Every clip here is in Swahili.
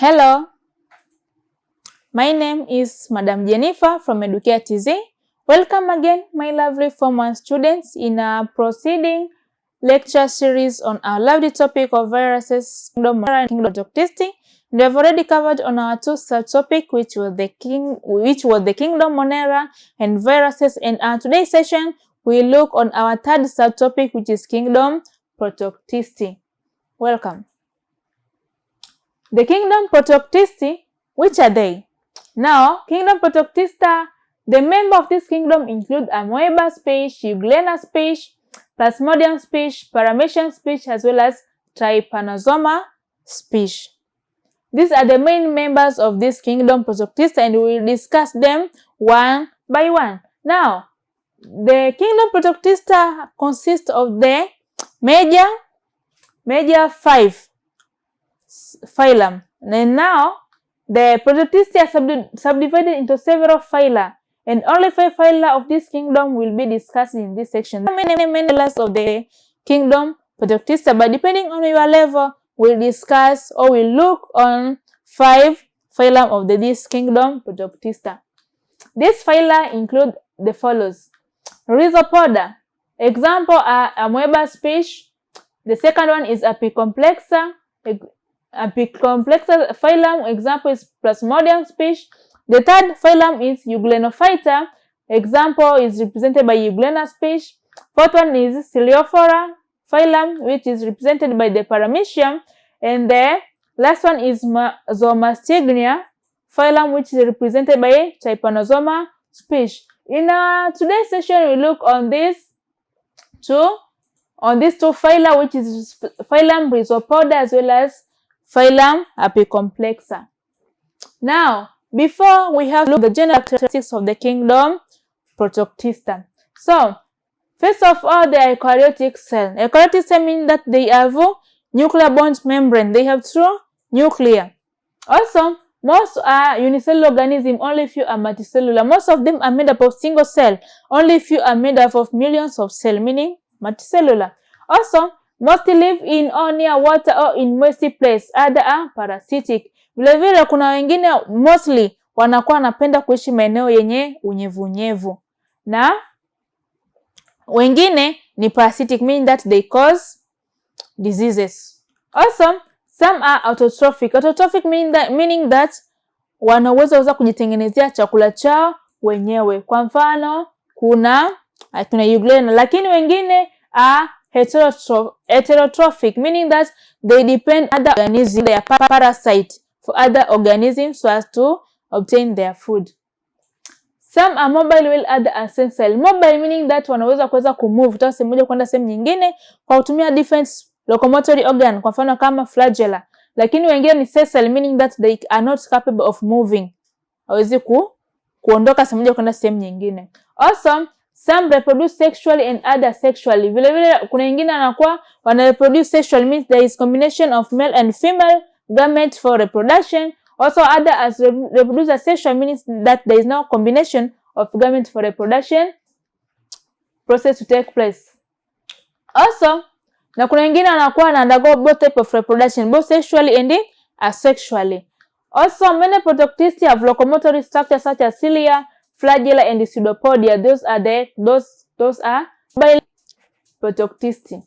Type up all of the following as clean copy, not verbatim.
Hello, my name is Madam Jennifer from Educare TZ. Welcome again, my lovely Form 1 students, in our proceeding lecture series on our lovely topic of viruses, Kingdom Monera and Kingdom Protoctista. We have already covered on our two subtopic, which was the Kingdom Monera and viruses. In our today's session, we look on our third subtopic, which is Kingdom Protoctista. Welcome. The Kingdom Protoctista, which are they? Now, Kingdom Protoctista, the members of this kingdom include Amoeba species, Euglena species, Plasmodium species, Paramecium species, as well as Trypanosoma species. These are the main members of this Kingdom Protoctista, and we will discuss them one by one. Now, the Kingdom Protoctista consists of the major 5 phylum. And now, the Protoctista are subdivided into several phyla, and only 5 phyla of this kingdom will be discussed in this section. There are many phyla of the Kingdom Protoctista, but depending on your level, we'll discuss or we'll look on 5 phylum of this Kingdom Protoctista. These phyla include the follows: Rhizopoda. Example are Amoeba species. The second one is Apicomplexa. Apicomplexa phylum, example is Plasmodium species. The third phylum is Euglenophyta. Example is represented by Euglena species. Fourth one is Coleophora phylum, which is represented by the Paramecium. And the last one is Zomastignia phylum, which is represented by Trypanosoma species. In today's session, we look on these two phyla, which is phylum Rhizopoda as well as phylum Apicomplexa. Now, before we have looked at the general characteristics of the Kingdom Protoctista. So, first of all, the eukaryotic cell. Eukaryotic cell means that they have nuclear bond membrane. They have 2 nuclei. Also, most are unicellular organisms, only few are multicellular. Most of them are made up of single cell. Only few are made up of millions of cells, meaning multicellular. Also, most live in or near water or in moist place. Other are parasitic. Vile vile kuna wengine mostly wanakuwa wanapenda kuishi maeneo yenye unyevunyevu. Na wengine ni parasitic, meaning that they cause diseases. Also, some are autotrophic. Autotrophic meaning that wanaweza kujitengenezea chakula chao wenyewe. Kwa mfano, kuna Euglena, lakini wengine are heterotrophic, meaning that they depend on other organisms, they are parasite for other organisms so as to obtain their food. Some are mobile while other are sessile. Mobile meaning that wanaweza kuweza kumove kutoka sehemu moja kwenda sehemu nyingine kwa kutumia different locomotory organ, kwa mfano kama flagella. Lakini wengine ni sessile, meaning that they are not capable of moving. Hawezi kuondoka sehemu moja kwenda sehemu nyingine. Also, some reproduce sexually and other sexually. Vile vile kuna wengine anakuwa wana reproduce sexually, means there is combination of male and female gametes for reproduction. Also, other as reproduce asexual, means that there is no combination of gametes for reproduction process to take place. Also, na kuna wengine anakuwa na undergo both type of reproduction, both sexually and asexually. Also, many Protoctista have locomotory structures such as cilia, flagella, and pseudopodia. Those are by Protoctista.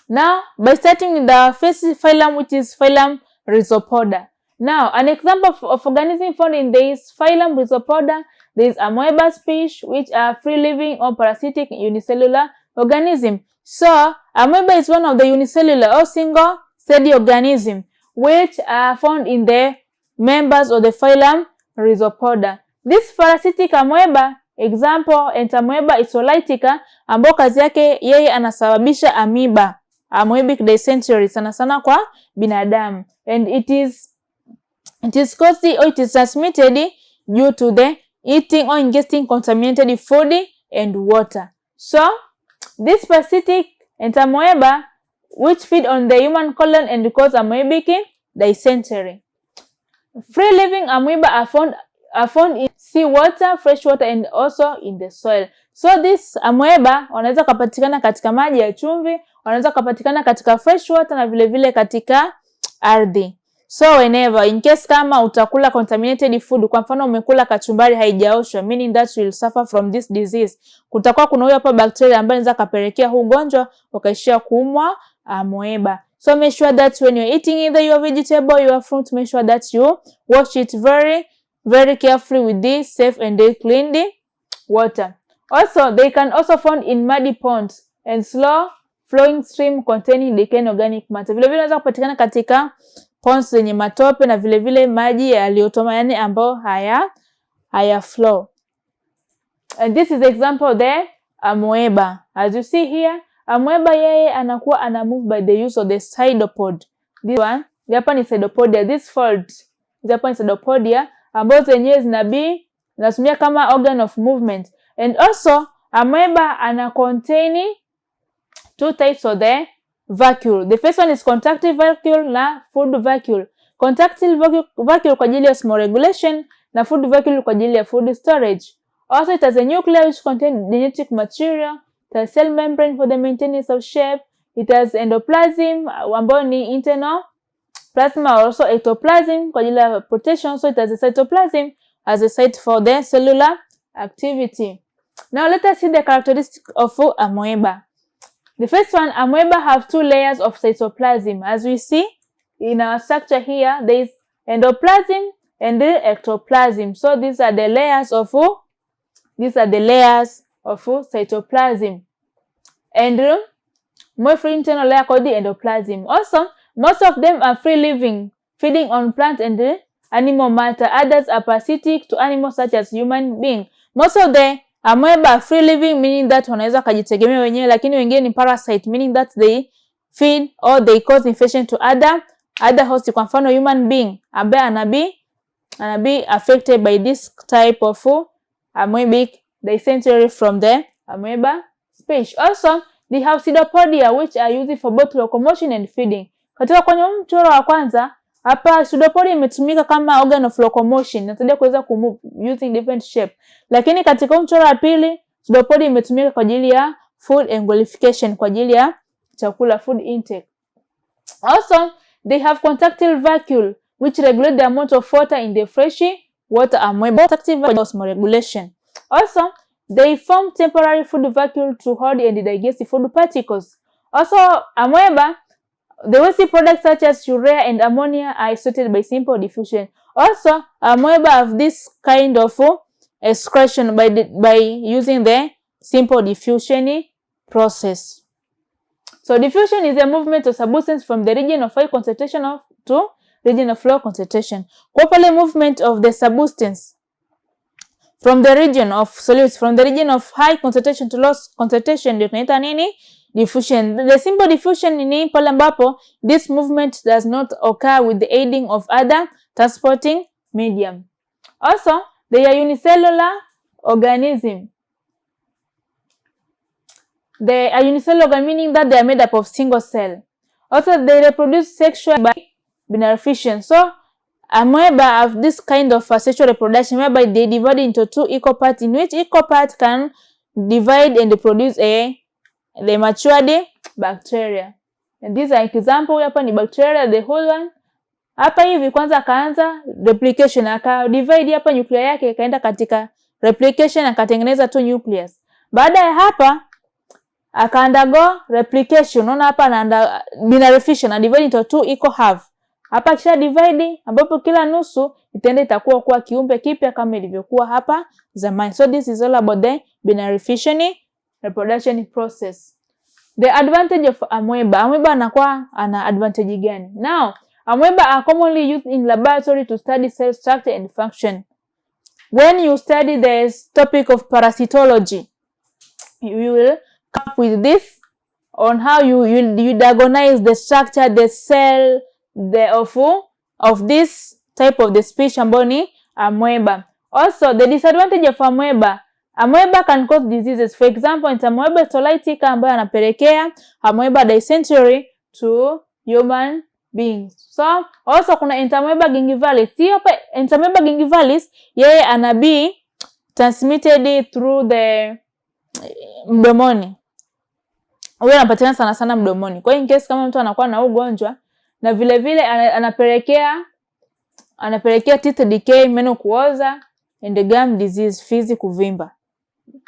Now, by starting with the first phylum, which is phylum Rhizopoda. Now, an example of organism found in this phylum Rhizopoda, there is Amoeba species, which are free-living or parasitic unicellular organism. So, Amoeba is one of the unicellular or single-celled organism, which are found in the members of the phylum Rhizopoda. This parasitic amoeba, example, Entamoeba isolytica, ambao kazi yake yeye anasababisha amoeba, amoebic dysentery, sana kwa binadamu. And it is caused or it is transmitted due to the eating or ingesting contaminated food and water. So, this parasitic Entamoeba, which feed on the human colon and cause amoebic dysentery. Free-living amoeba are found in seawater, fresh water, and also in the soil. So this amoeba wanaweza kupatikana katika maji ya chumvi, wanaweza kupatikana katika fresh water na vile vile katika ardhi. So whenever, in case kama utakula contaminated food, kwa mfano umekula kachumbari haijaoshwa, meaning that you will suffer from this disease. Kutakuwa kuna huyo hapa bacteria ambaye anaweza kapelekea huu ugonjwa ukaishia kuumwa amoeba. So make sure that when you're eating either your vegetable or your fruit, make sure that you wash it very carefully with this safe and clean water. Also, they can also found in muddy ponds and slow flowing stream containing decaying organic matter. Vile vile inaweza kupatikana katika ponds zenye matope na vile vile maji yaliyotoma, yani ambao haya flow. And this is example of the amoeba. As you see here, amoeba yeye anakuwa ana move by the use of the pseudopod. This one, hapa ni pseudopodia. This fold, hapa ni pseudopodia ambazo zenyewe zinatumia kama organ of movement. And also, amoeba ana contain two types of the vacuole. The first one is contractile vacuole na food vacuole. Contractile vacuole kwa ajili ya small regulation na food vacuole kwa ajili ya food storage. Also, it has a nucleus which contains genetic material. It has cell membrane for the maintenance of shape. It has endoplasm ambayo ni internal plasma, also ectoplasm kwa ajili ya protection. So it has a cytoplasm as a site for the cellular activity. Now let us see the characteristics of amoeba. The first one, amoeba have two layers of cytoplasm. As we see in our structure here, there is endoplasm and the ectoplasm. So these are the layers of cytoplasm. And more internal layer called the endoplasm. Also, most of them are free living, feeding on plant and animal matter. Others are parasitic to animals such as human being. Most of the amoeba are free living, meaning that wanaweza kujitegemea wenyewe, lakini wengine ni parasite, meaning that they feed or they cause infection to other hosts. Kwa mfano human being ambaye anabi affected by this type of amoebic dysentery from the amoeba species. Also, they have pseudopodia which are used for both locomotion and feeding. Katika kwenye mchoro wa kwanza, hapa pseudopodia imetumika kama organ of locomotion, inasaidia kuweza kumove using different shape. Lakini katika mchoro wa pili, pseudopodia imetumika kwa ajili ya food emulsification, kwa ajili ya chakula, food intake. Also, they have contractile vacuole which regulate the amount of water in the fresh water amoeba. Contractile vacuole osmoregulation. Also, they form temporary food vacuole to hold and digest food particles. Also, amoeba, the waste products such as urea and ammonia are excreted by simple diffusion. Also, amoeba have this kind of excretion by using the simple diffusion process. So diffusion is a movement of substance from the region of high concentration to region of low concentration. Kwa pale movement of the substance from the region of solutes, from the region of high concentration to low concentration, ndio tunaita nini? Diffusion. The simple diffusion ni pale ambapo this movement does not occur with the aiding of other transporting medium. Also, they are unicellular organism. They are unicellular, meaning that they are made up of single cell. Also, they reproduce sexually by binary fission. So, amoeba have this kind of sexual reproduction whereby they divide into two equal parts, in which equal part can divide and produce the matured bacteria. And these are example. Hapa ni bacteria, the whole one. Hapa hivi kwanza akaanza replication, aka divide hapa nuclei yake ikaenda katika replication, akatengeneza two nucleus. Baada ya hapa aka undergo replication. Unaona hapa anaanda binary fission, na divide into two equal half. Hapa kisha divide ambapo kila nusu itaenda itakuwa kuwa kiumbe kipya kama ilivyokuwa hapa zamani. So this is all about the binary fission reproduction process. The advantage of amoeba. Amoeba anakuwa ana advantage gani? Now, amoeba are commonly used in laboratory to study cell structure and function. When you study the topic of parasitology, you will come up with this on how you diagnose the structure, the cell, of this type of the species ambayo ni amoeba. Also, the disadvantage of amoeba. Amoeba can cause diseases. For example, it's amoeba tolytica ambayo anapelekea amoeba dysentery to human beings. So, also kuna entamoeba gingivalis. Hiyo pa entamoeba gingivalis yeye anabi transmitted through the mdomoni. Huyo anapatikana sana mdomoni. Kwa hiyo in case kama mtu anakuwa na ugonjwa na vile vile anapelekea teeth decay, meno kuoza, and gum disease, fizi kuvimba.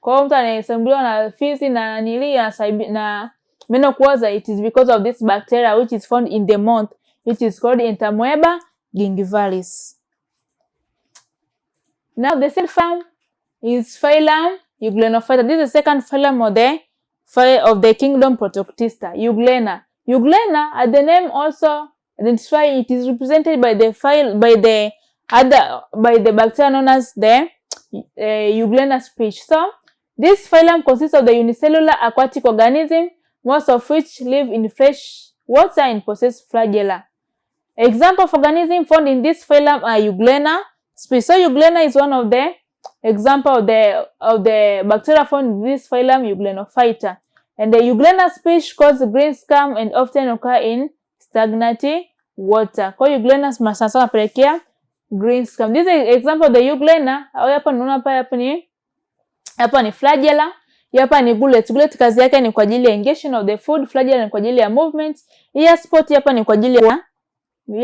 Kwa hiyo mtu anayesumbuliwa na fizi na na meno kuoza, it is because of this bacteria which is found in the mouth, which is called Entamoeba gingivalis. Now the second phylum is phylum Euglenophyta. This is the second phylum of the kingdom Protoctista, Euglena. Euglena, as the name also identify, it is represented by the bacteria known as the Euglena species. So this phylum consists of the unicellular aquatic organism, most of which live in fresh water and possess flagella. Example of organism found in this phylum are Euglena species. So Euglena is one of the example of the bacteria found in this phylum Euglenophyta. And the Euglena species cause green scum and often occur in stagnant water. Kwa Euglena masasa napelekea green scum. This is an example of the Euglena. Hapa unaona hapa ni flagella, hapa ni gullet. Gullet kazi yake ni kwa ajili ya ingestion of the food, flagella ni kwa ajili ya movement. Ear spot hapa ni kwa ajili ya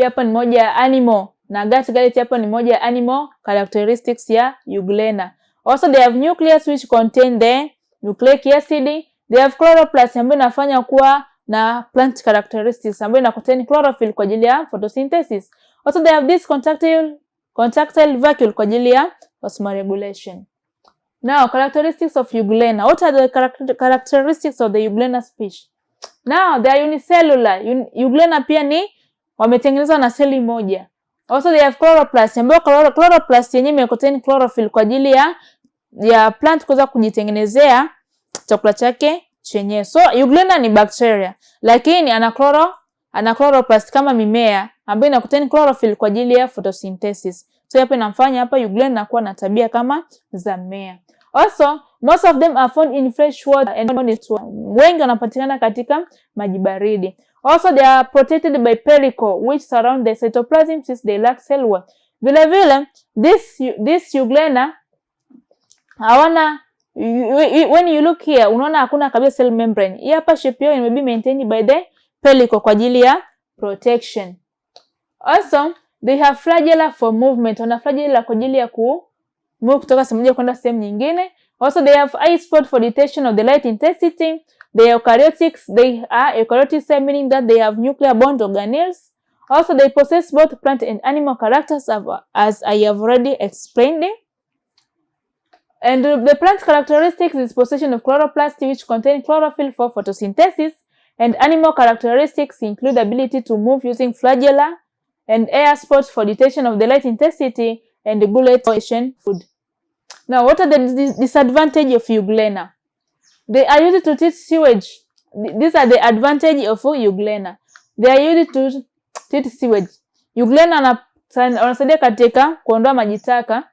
hapa ni moja ya animal, na gut gullet hapa ni moja ya animal characteristics ya Euglena. Also they have nucleus which contain the nucleic acid. They have chloroplast ambayo inafanya kuwa na plant characteristics ambayo ina contain chlorophyll kwa ajili ya photosynthesis. Also they have this contractile vacuole kwa ajili ya osmoregulation. Now characteristics of Euglena. What are the characteristics of the Euglena species? Now they are unicellular. Euglena pia ni wametengenezwa na seli moja. Also they have chloroplast ambayo chloroplast yenyewe ime contain chlorophyll kwa ajili ya plant kuweza kujitengenezea chakula chake chenyewe. So Euglena ni bacteria, lakini ana chloroplast kama mimea ambayo ina contain chlorophyll kwa ajili ya photosynthesis. So hapa inamfanya hapa Euglena kuwa na tabia kama za mmea. Also most of them are found in fresh water and wengi wanapatikana katika maji baridi. Also they are protected by pellicle which surround the cytoplasm since they lack cell wall. Vile vile this Euglena hawana, when you look here unaona hakuna kabisa cell membrane. Hii hapa shape yao may be maintained by the pellicle kwa ajili ya protection. Also they have flagella for movement. Wana flagella kwa ajili ya move kutoka sehemu moja kwenda sehemu nyingine. Also they have eye spot for detection of the light intensity. They are eukaryotics. They are eukaryotic cell, meaning that they have nuclear bond organelles. Also they possess both plant and animal characters as I have already explained. And the plant characteristics is possession of chloroplast which contain chlorophyll for photosynthesis, and animal characteristics include ability to move using flagella and air spots for detection of the light intensity and the gullet food. Now what are the disadvantages of Euglena? They are used to treat sewage. These are the advantage of Euglena. They are used to treat sewage. Euglena wanasaidia katika kuondoa maji taka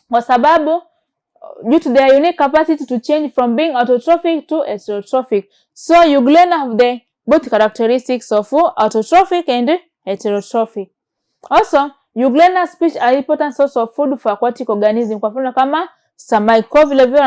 kwa sababu due to their unique capacity to change from being autotrophic to heterotrophic. So Euglena have the both characteristics of autotrophic and heterotrophic. Also Euglena species are important source of food for aquatic organism. Kwa mfano kama samaki, kwa vile vile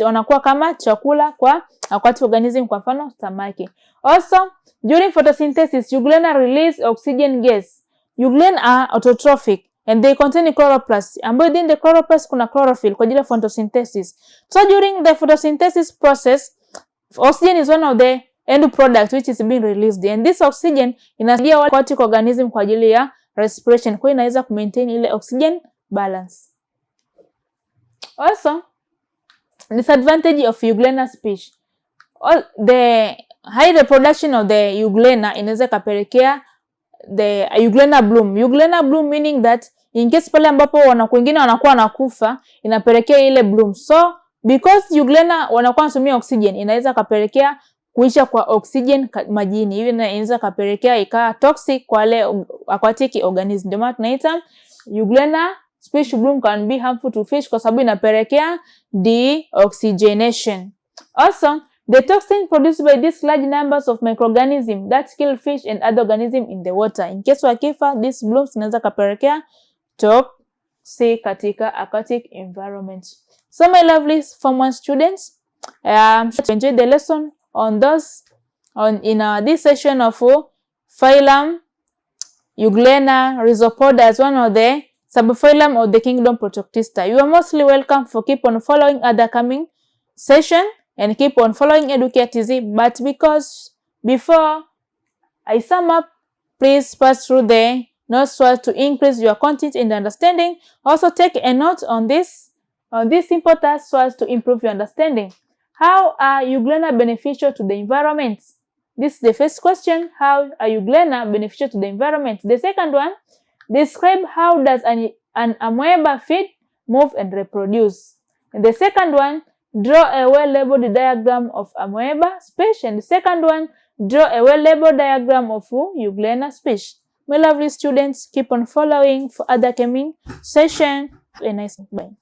wanakuwa kama chakula kwa aquatic organism, kwa mfano samaki. Also during photosynthesis Euglena release oxygen gas. Euglena are autotrophic and they contain chloroplast, ambayo in the chloroplast kuna chlorophyll kwa ajili ya photosynthesis. So during the photosynthesis process oxygen is one of the end product which is being released, and this oxygen inasaidia aquatic organism kwa ajili ya respiration, kwa inaweza maintain ile oxygen balance. Also disadvantage of Euglena species. The high reproduction of the Euglena inaweza kapelekea the Euglena bloom. Euglena bloom meaning that in case pale ambapo wengine wanakuwa nakufa inapelekea ile bloom. So because Euglena wanakuwa wanatumia oxygen inaweza kapelekea kuisha kwa oxygen majini. Hivi inaweza kapelekea ikawa toxic kwa wale aquatic organism. Ndio maana tunaita Euglena species bloom can be harmful to fish kwa sababu inapelekea deoxygenation. Also the toxin produced by these large numbers of microorganisms that kill fish and other organisms in the water. In case wakifa, these blooms inaweza kapelekea toxic katika aquatic environment. So my lovely Form 1 students, to enjoy the lesson on this session of phylum Euglena rhizopoda as one of the subphylum of the kingdom Protoctista. You are mostly welcome for keep on following other coming session and keep on following EducateZ. But because before I sum up, please pass through the notes so as to increase your content and understanding. Also take a note on this simple task so as to improve your understanding. How are Euglena beneficial to the environment? This is the first question. How are Euglena beneficial to the environment? The second one, describe how does an amoeba feed, move, and reproduce. And the second one, draw a well-labeled diagram of amoeba species. And the second one, draw a well-labeled diagram of Euglena species. My lovely students, keep on following for other coming session. Have a nice bye.